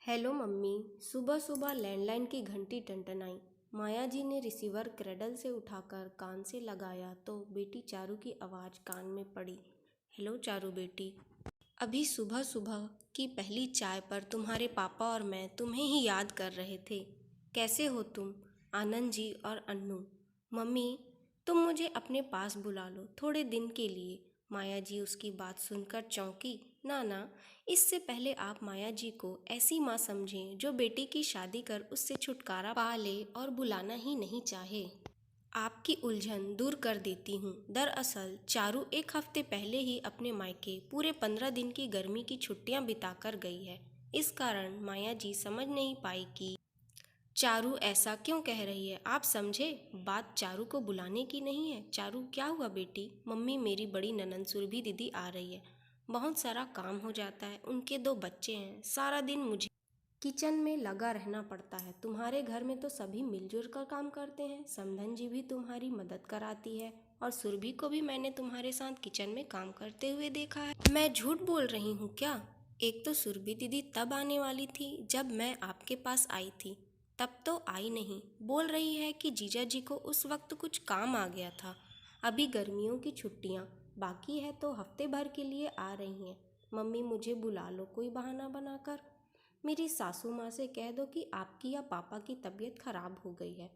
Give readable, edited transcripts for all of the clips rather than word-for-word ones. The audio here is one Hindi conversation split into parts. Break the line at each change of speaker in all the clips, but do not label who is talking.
Hello mummy. सुबह सुबह लैंडलाइन की घंटी टनटनाई। माया जी ने रिसीवर क्रेडल से उठाकर कान से लगाया तो बेटी चारू की आवाज़ कान में पड़ी। हेलो चारू बेटी। अभी सुबह सुबह की पहली चाय पर तुम्हारे पापा और मैं तुम्हें ही याद कर रहे थे। कैसे हो तुम, आनंद जी और अन्नू? मम्मी, तुम मुझे अपने पास बुला लो थोड़े दिन के लिए। माया जी उसकी बात सुनकर चौंकी। ना, इससे पहले आप माया जी को ऐसी माँ समझें जो बेटी की शादी कर उससे छुटकारा पा ले और बुलाना ही नहीं चाहे। आपकी उलझन दूर कर देती हूँ। दरअसल चारू एक हफ्ते पहले ही अपने मायके पूरे 15 दिन की गर्मी की छुट्टियाँ बिताकर गई है। इस कारण माया जी समझ नहीं पाई कि चारू ऐसा क्यों कह रही है। आप समझे, बात चारू को बुलाने की नहीं है। चारू, क्या हुआ बेटी? मम्मी, मेरी बड़ी ननंद सुरभि दीदी आ रही है। बहुत सारा काम हो जाता है, उनके 2 बच्चे हैं, सारा दिन मुझे किचन में लगा रहना पड़ता है। तुम्हारे घर में तो सभी मिलजुल कर काम करते हैं। समधन जी भी तुम्हारी मदद कराती है और सुरभि को भी मैंने तुम्हारे साथ किचन में काम करते हुए देखा है। मैं झूठ बोल रही हूँ क्या? एक तो सुरभि दीदी तब आने वाली थी जब मैं आपके पास आई थी, तब तो आई नहीं। बोल रही है कि जीजा जी को उस वक्त कुछ काम आ गया था। अभी गर्मियों की छुट्टियाँ बाकी है तो हफ्ते भर के लिए आ रही हैं। मम्मी, मुझे बुला लो कोई बहाना बनाकर। मेरी सासू माँ से कह दो कि आपकी या पापा की तबीयत खराब हो गई है।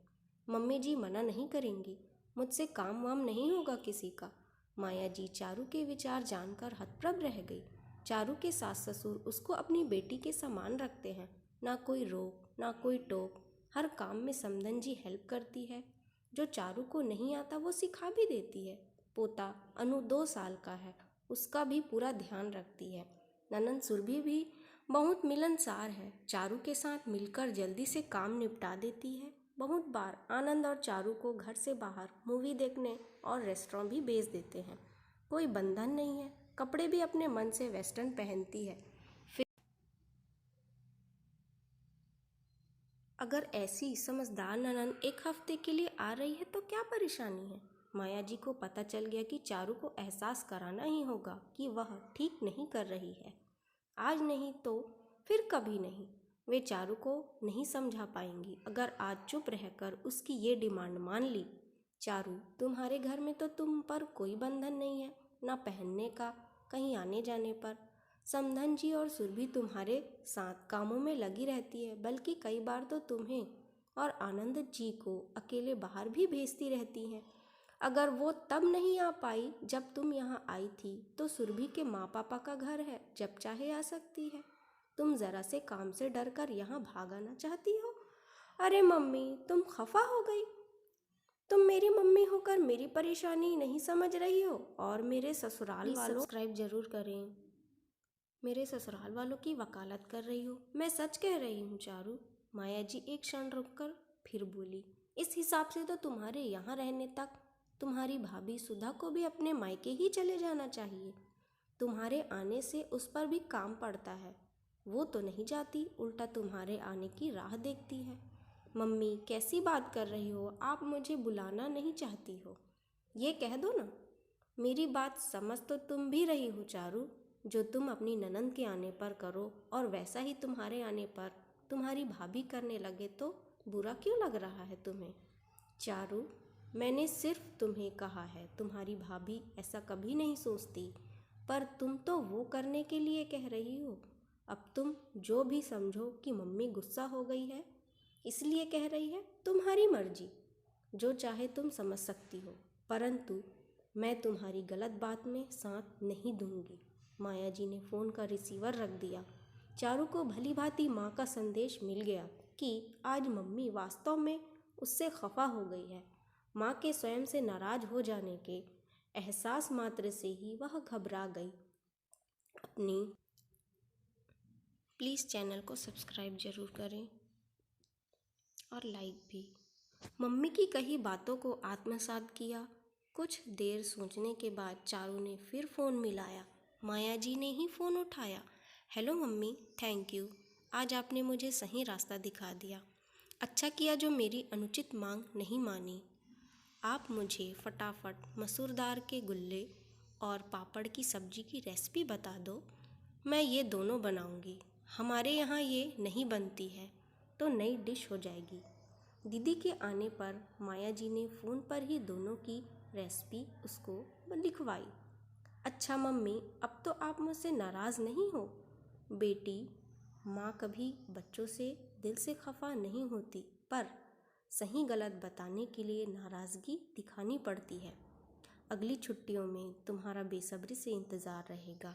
मम्मी जी मना नहीं करेंगी। मुझसे काम वाम नहीं होगा किसी का। माया जी चारू के विचार जानकर हतप्रभ रह गई। चारू के सास ससुर उसको अपनी बेटी के समान रखते हैं। ना कोई रोक ना कोई टोक। हर काम में समधन जी हेल्प करती है। जो चारू को नहीं आता वो सिखा भी देती है। पोता अनु 2 साल का है, उसका भी पूरा ध्यान रखती है। ननंद सुरभि भी बहुत मिलनसार है। चारू के साथ मिलकर जल्दी से काम निपटा देती है। बहुत बार आनंद और चारू को घर से बाहर मूवी देखने और रेस्टोरेंट भी भेज देते हैं। कोई बंधन नहीं है। कपड़े भी अपने मन से वेस्टर्न पहनती है। अगर ऐसी समझदार ननंद एक हफ्ते के लिए आ रही है तो क्या परेशानी है? माया जी को पता चल गया कि चारू को एहसास कराना ही होगा कि वह ठीक नहीं कर रही है। आज नहीं तो फिर कभी नहीं। वे चारू को नहीं समझा पाएंगी अगर आज चुप रहकर उसकी ये डिमांड मान ली। चारू, तुम्हारे घर में तो तुम पर कोई बंधन नहीं है, ना पहनने का, कहीं आने जाने पर। समधन जी और सुरभि तुम्हारे साथ कामों में लगी रहती है, बल्कि कई बार तो तुम्हें और आनंद जी को अकेले बाहर भी भेजती रहती हैं। अगर वो तब नहीं आ पाई जब तुम यहाँ आई थी तो सुरभि के माँ पापा का घर है, जब चाहे आ सकती है। तुम ज़रा से काम से डर कर यहाँ भाग आना चाहती हो। अरे मम्मी, तुम खफा हो गई। तुम मेरी मम्मी होकर मेरी परेशानी नहीं समझ रही हो और मेरे ससुराल वालों सब्सक्राइब जरूर करें। मेरे ससुराल वालों की वकालत कर रही हो। मैं सच कह रही हूँ चारू। माया जी एक क्षण रुककर फिर बोली। इस हिसाब से तो तुम्हारे यहाँ रहने तक तुम्हारी भाभी सुधा को भी अपने मायके ही चले जाना चाहिए। तुम्हारे आने से उस पर भी काम पड़ता है। वो तो नहीं जाती, उल्टा तुम्हारे आने की राह देखती है। मम्मी, कैसी बात कर रही हो? आप मुझे बुलाना नहीं चाहती हो, ये कह दो ना। मेरी बात समझ तो तुम भी रही हो चारू। जो तुम अपनी ननंद के आने पर करो और वैसा ही तुम्हारे आने पर तुम्हारी भाभी करने लगे तो बुरा क्यों लग रहा है तुम्हें? चारू, मैंने सिर्फ तुम्हें कहा है, तुम्हारी भाभी ऐसा कभी नहीं सोचती। पर तुम तो वो करने के लिए कह रही हो। अब तुम जो भी समझो कि मम्मी गुस्सा हो गई है इसलिए कह रही है, तुम्हारी मर्जी। जो चाहे तुम समझ सकती हो, परंतु मैं तुम्हारी गलत बात में साथ नहीं दूंगी। माया जी ने फ़ोन का रिसीवर रख दिया। चारू को भली भांति माँ का संदेश मिल गया कि आज मम्मी वास्तव में उससे खफा हो गई है। माँ के स्वयं से नाराज हो जाने के एहसास मात्र से ही वह घबरा गई। अपनी प्लीज़ चैनल को सब्सक्राइब जरूर करें और लाइक भी। मम्मी की कही बातों को आत्मसात किया। कुछ देर सोचने के बाद चारू ने फिर फ़ोन मिलाया। माया जी ने ही फ़ोन उठाया। Hello mummy, thank you. आज आपने मुझे सही रास्ता दिखा दिया। अच्छा किया जो मेरी अनुचित मांग नहीं मानी। आप मुझे फटाफट मसूर दाल के गुल्ले और पापड़ की सब्जी की रेसिपी बता दो। मैं ये दोनों बनाऊंगी। हमारे यहाँ ये नहीं बनती है, तो नई डिश हो जाएगी। दीदी के आने पर माया जी ने फ़ोन पर ही दोनों की रेसिपी उसको लिखवाई। अच्छा मम्मी, अब तो आप मुझसे नाराज़ नहीं हो? बेटी, माँ कभी बच्चों से दिल से खफा नहीं होती, पर सही गलत बताने के लिए नाराज़गी दिखानी पड़ती है। अगली छुट्टियों में तुम्हारा बेसब्री से इंतज़ार रहेगा।